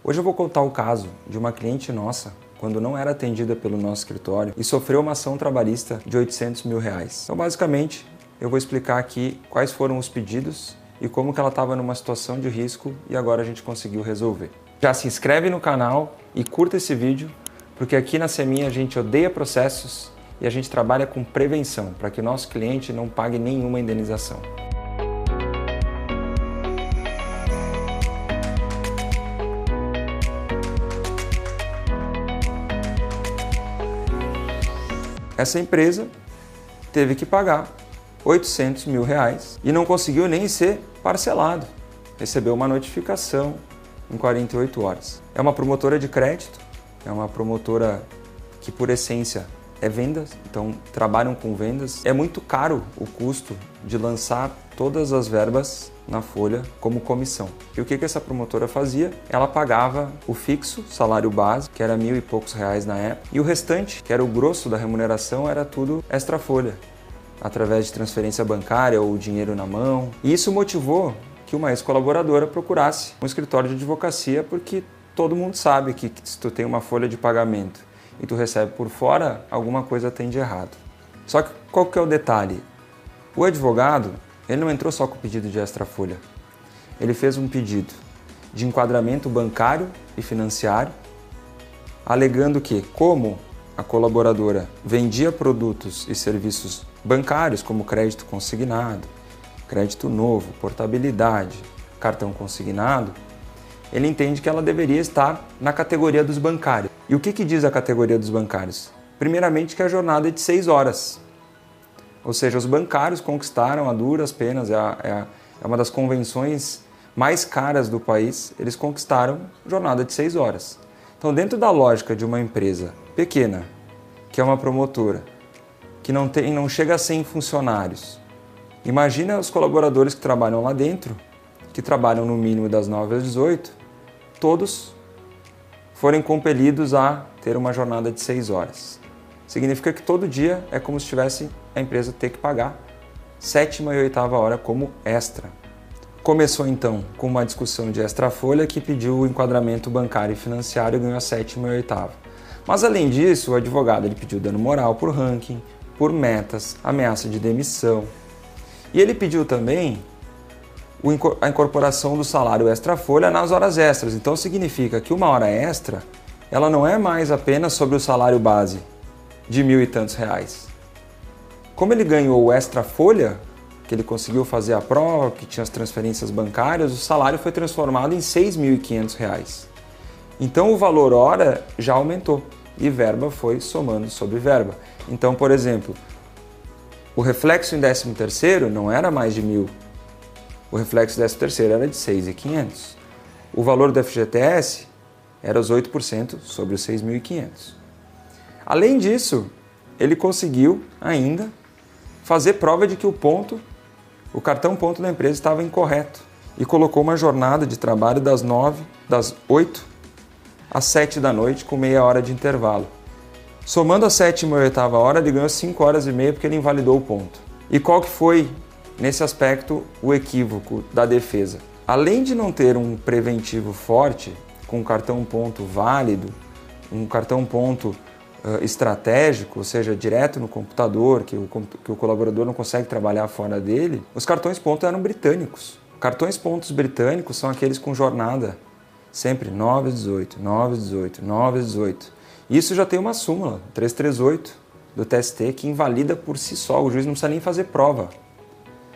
Hoje eu vou contar o caso de uma cliente nossa, quando não era atendida pelo nosso escritório e sofreu uma ação trabalhista de R$800 mil. Então, basicamente, eu vou explicar aqui quais foram os pedidos e como que ela estava numa situação de risco e agora a gente conseguiu resolver. Já se inscreve no canal e curta esse vídeo, porque aqui na Semin a gente odeia processos e a gente trabalha com prevenção, para que o nosso cliente não pague nenhuma indenização. Essa empresa teve que pagar R$800 mil e não conseguiu nem ser parcelado. Recebeu uma notificação em 48 horas. É uma promotora de crédito, é uma promotora que por essência é vendas, então trabalham com vendas. É muito caro o custo de lançar todas as verbas na folha como comissão. E o que essa promotora fazia? Ela pagava o fixo, salário base, que era R$1.000 e poucos na época, e o restante, que era o grosso da remuneração, era tudo extra folha, através de transferência bancária ou dinheiro na mão. E isso motivou que uma ex-colaboradora procurasse um escritório de advocacia, porque todo mundo sabe que se tu tem uma folha de pagamento e tu recebe por fora, alguma coisa tem de errado. Só que qual que é o detalhe? O advogado, ele não entrou só com o pedido de extra folha. Ele fez um pedido de enquadramento bancário e financiário, alegando que, como a colaboradora vendia produtos e serviços bancários, como crédito consignado, crédito novo, portabilidade, cartão consignado, ele entende que ela deveria estar na categoria dos bancários. E o que diz a categoria dos bancários? Primeiramente que a jornada é de 6 horas. Ou seja, os bancários conquistaram a duras penas, é uma das convenções mais caras do país, eles conquistaram jornada de 6 horas. Então, dentro da lógica de uma empresa pequena, que é uma promotora, que não chega a 100 funcionários, imagina os colaboradores que trabalham lá dentro, que trabalham no mínimo das 9 às 18, todos forem compelidos a ter uma jornada de 6 horas. Significa que todo dia é como se tivesse a empresa ter que pagar 7ª e 8ª hora como extra. Começou então com uma discussão de extra folha que pediu o enquadramento bancário e financiário e ganhou a 7ª e 8ª. Mas além disso, o advogado ele pediu dano moral por ranking, por metas, ameaça de demissão. E ele pediu também a incorporação do salário extra folha nas horas extras. Então significa que uma hora extra, ela não é mais apenas sobre o salário base de R$1.000 e tantos. Como ele ganhou o extra folha, que ele conseguiu fazer a prova, que tinha as transferências bancárias, o salário foi transformado em R$6.500. Então o valor hora já aumentou e verba foi somando sobre verba. Então, por exemplo, o reflexo em 13º não era mais de R$1.000. O reflexo do 13º era de R$6.500. O valor do FGTS era os 8% sobre os R$6.500. Além disso, ele conseguiu ainda fazer prova de que o cartão ponto da empresa estava incorreto e colocou uma jornada de trabalho das 8 às 7 da noite com meia hora de intervalo. Somando a 7ª e 8ª hora, ele ganhou 5 horas e meia porque ele invalidou o ponto. E qual que foi, nesse aspecto, o equívoco da defesa? Além de não ter um preventivo forte, com um cartão ponto válido, um cartão ponto estratégico, ou seja, direto no computador, que o colaborador não consegue trabalhar fora dele, os cartões ponto eram britânicos. Cartões pontos britânicos são aqueles com jornada sempre 9 às 18, 9 às 18, 9 às 18. Isso já tem uma súmula, 338 do TST, que invalida por si só, o juiz não precisa nem fazer prova.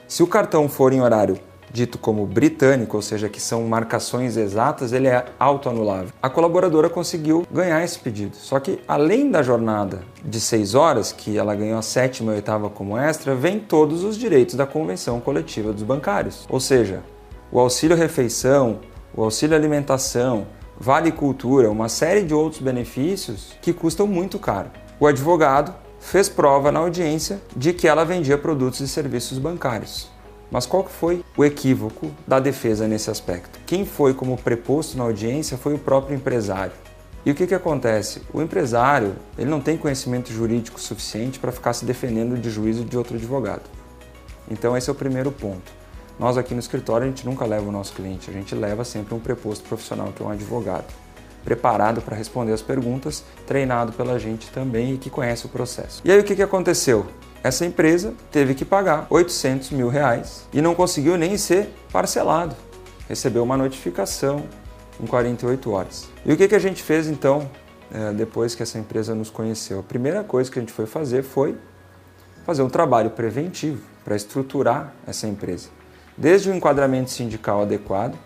Se o cartão for em horário dito como britânico, ou seja, que são marcações exatas, ele é autoanulável. A colaboradora conseguiu ganhar esse pedido. Só que, além da jornada de 6 horas, que ela ganhou a 7ª e 8ª como extra, vem todos os direitos da Convenção Coletiva dos Bancários. Ou seja, o auxílio refeição, o auxílio alimentação, vale cultura, uma série de outros benefícios que custam muito caro. O advogado fez prova na audiência de que ela vendia produtos e serviços bancários. Mas qual que foi o equívoco da defesa nesse aspecto? Quem foi como preposto na audiência foi o próprio empresário. E o que acontece? O empresário ele não tem conhecimento jurídico suficiente para ficar se defendendo de juízo de outro advogado. Então esse é o primeiro ponto. Nós aqui no escritório a gente nunca leva o nosso cliente, a gente leva sempre um preposto profissional, que é um advogado, preparado para responder as perguntas, treinado pela gente também e que conhece o processo. E aí o que aconteceu? Essa empresa teve que pagar R$800 mil e não conseguiu nem ser parcelado. Recebeu uma notificação em 48 horas. E o que a gente fez então, depois que essa empresa nos conheceu? A primeira coisa que a gente foi fazer um trabalho preventivo para estruturar essa empresa. Desde o enquadramento sindical adequado,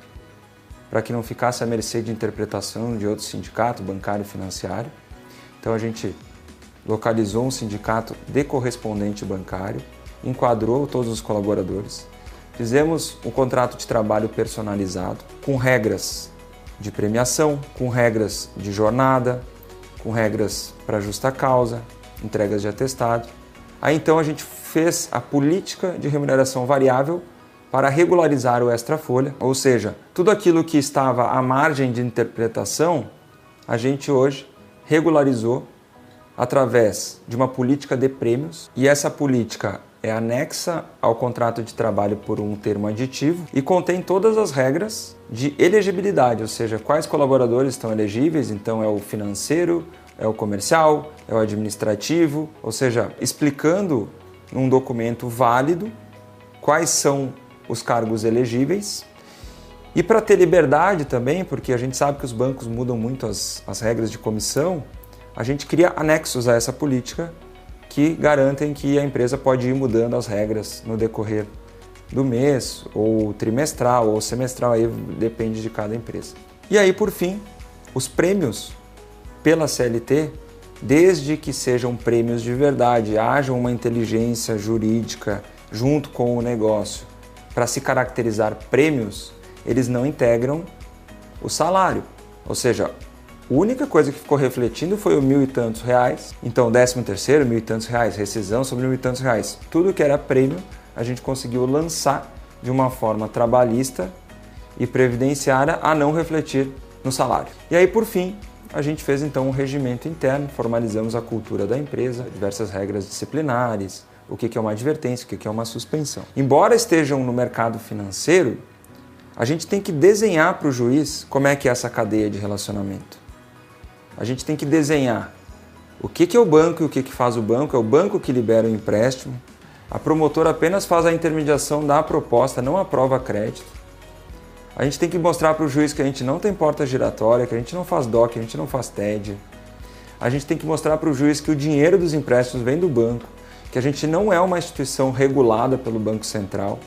para que não ficasse à mercê de interpretação de outro sindicato, bancário e financiário. Então a gente localizou um sindicato de correspondente bancário, enquadrou todos os colaboradores, fizemos um contrato de trabalho personalizado, com regras de premiação, com regras de jornada, com regras para justa causa, entregas de atestado. Aí então a gente fez a política de remuneração variável para regularizar o extra-folha, ou seja, tudo aquilo que estava à margem de interpretação, a gente hoje regularizou através de uma política de prêmios, e essa política é anexa ao contrato de trabalho por um termo aditivo e contém todas as regras de elegibilidade, ou seja, quais colaboradores estão elegíveis, então é o financeiro, é o comercial, é o administrativo, ou seja, explicando num documento válido quais são os cargos elegíveis. E para ter liberdade também, porque a gente sabe que os bancos mudam muito as regras de comissão, a gente cria anexos a essa política que garantem que a empresa pode ir mudando as regras no decorrer do mês, ou trimestral, ou semestral, aí depende de cada empresa. E aí, por fim, os prêmios pela CLT, desde que sejam prêmios de verdade, haja uma inteligência jurídica junto com o negócio, para se caracterizar prêmios, eles não integram o salário. Ou seja, a única coisa que ficou refletindo foi o R$1.000 e tantos. Então, 13º, R$1.000 e tantos, rescisão sobre R$1.000 e tantos. Tudo que era prêmio, a gente conseguiu lançar de uma forma trabalhista e previdenciária a não refletir no salário. E aí, por fim, a gente fez então um regimento interno, formalizamos a cultura da empresa, diversas regras disciplinares, o que é uma advertência, o que é uma suspensão. Embora estejam no mercado financeiro, a gente tem que desenhar para o juiz como é que é essa cadeia de relacionamento. A gente tem que desenhar o que é o banco e o que faz o banco. É o banco que libera o empréstimo. A promotora apenas faz a intermediação da proposta, não aprova crédito. A gente tem que mostrar para o juiz que a gente não tem porta giratória, que a gente não faz DOC, que a gente não faz TED. A gente tem que mostrar para o juiz que o dinheiro dos empréstimos vem do banco, que a gente não é uma instituição regulada pelo Banco Central.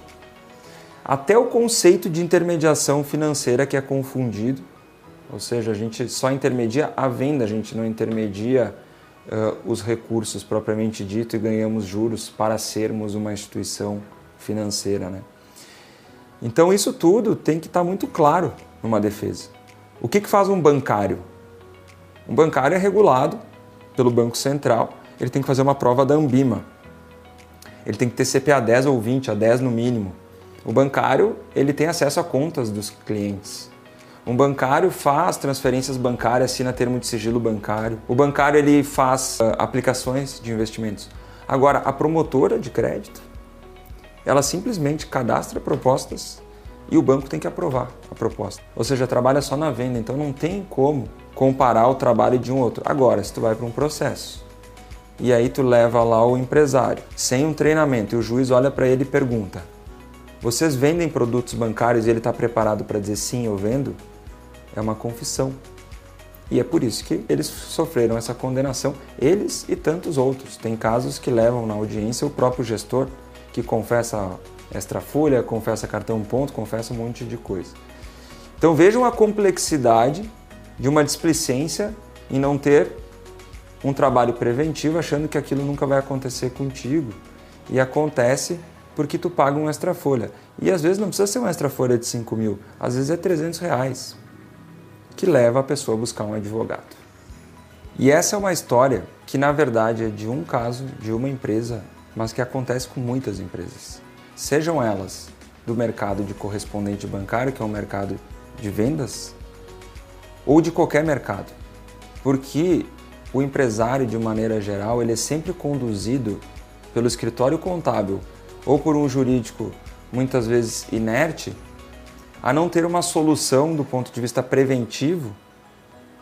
Até o conceito de intermediação financeira que é confundido, ou seja, a gente só intermedia a venda, a gente não intermedia os recursos propriamente dito e ganhamos juros para sermos uma instituição financeira, né? Então isso tudo tem que estar muito claro numa defesa. O que faz um bancário? Um bancário é regulado pelo Banco Central, ele tem que fazer uma prova da Anbima. Ele tem que ter CPA 10 ou 20, a 10 no mínimo. O bancário, ele tem acesso a contas dos clientes. Um bancário faz transferências bancárias, assina termo de sigilo bancário. O bancário, ele faz aplicações de investimentos. Agora, a promotora de crédito, ela simplesmente cadastra propostas e o banco tem que aprovar a proposta. Ou seja, trabalha só na venda, então não tem como comparar o trabalho de um outro. Agora, se tu vai para um processo e aí tu leva lá o empresário sem um treinamento e o juiz olha para ele e pergunta: vocês vendem produtos bancários? E ele está preparado para dizer sim, eu vendo? É uma confissão. E é por isso que eles sofreram essa condenação, eles e tantos outros. Tem casos que levam na audiência o próprio gestor, que confessa extra-folha, confessa cartão ponto, confessa um monte de coisa. Então vejam a complexidade de uma displicência em não ter um trabalho preventivo, achando que aquilo nunca vai acontecer contigo. E acontece porque tu paga um extra-folha. E às vezes não precisa ser um extra-folha de 5 mil, às vezes é R$300, que leva a pessoa a buscar um advogado. E essa é uma história que na verdade é de um caso, de uma empresa, mas que acontece com muitas empresas. Sejam elas do mercado de correspondente bancário, que é um mercado de vendas, ou de qualquer mercado. Porque o empresário, de maneira geral, ele é sempre conduzido pelo escritório contábil ou por um jurídico muitas vezes inerte, a não ter uma solução do ponto de vista preventivo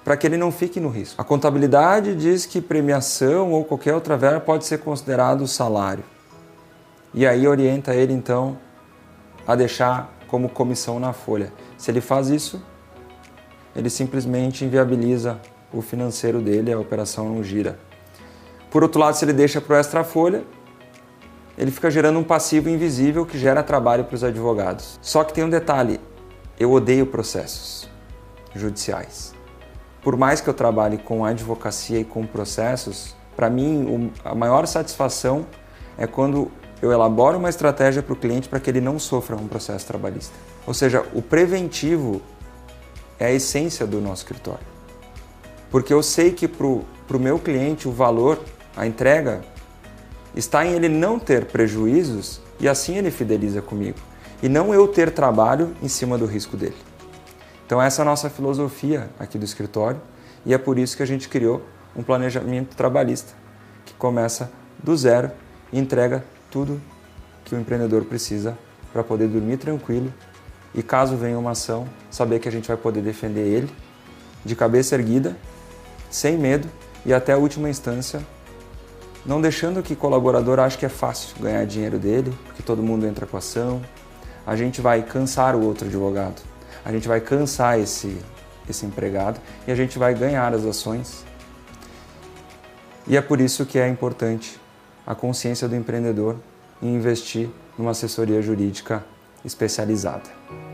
para que ele não fique no risco. A contabilidade diz que premiação ou qualquer outra verba pode ser considerado salário. E aí orienta ele, então, a deixar como comissão na folha. Se ele faz isso, ele simplesmente inviabiliza o financeiro dele, a operação não gira. Por outro lado, se ele deixa para o extra folha, ele fica gerando um passivo invisível que gera trabalho para os advogados. Só que tem um detalhe, eu odeio processos judiciais. Por mais que eu trabalhe com advocacia e com processos, para mim a maior satisfação é quando eu elaboro uma estratégia para o cliente para que ele não sofra um processo trabalhista. Ou seja, o preventivo é a essência do nosso escritório. Porque eu sei que para o meu cliente o valor, a entrega, está em ele não ter prejuízos e assim ele fideliza comigo. E não eu ter trabalho em cima do risco dele. Então essa é a nossa filosofia aqui do escritório e é por isso que a gente criou um planejamento trabalhista que começa do zero e entrega tudo que o empreendedor precisa para poder dormir tranquilo e caso venha uma ação, saber que a gente vai poder defender ele de cabeça erguida, sem medo e até a última instância, não deixando que o colaborador ache que é fácil ganhar dinheiro dele, porque todo mundo entra com ação. A gente vai cansar o outro advogado, a gente vai cansar esse empregado e a gente vai ganhar as ações. E é por isso que é importante a consciência do empreendedor em investir numa assessoria jurídica especializada.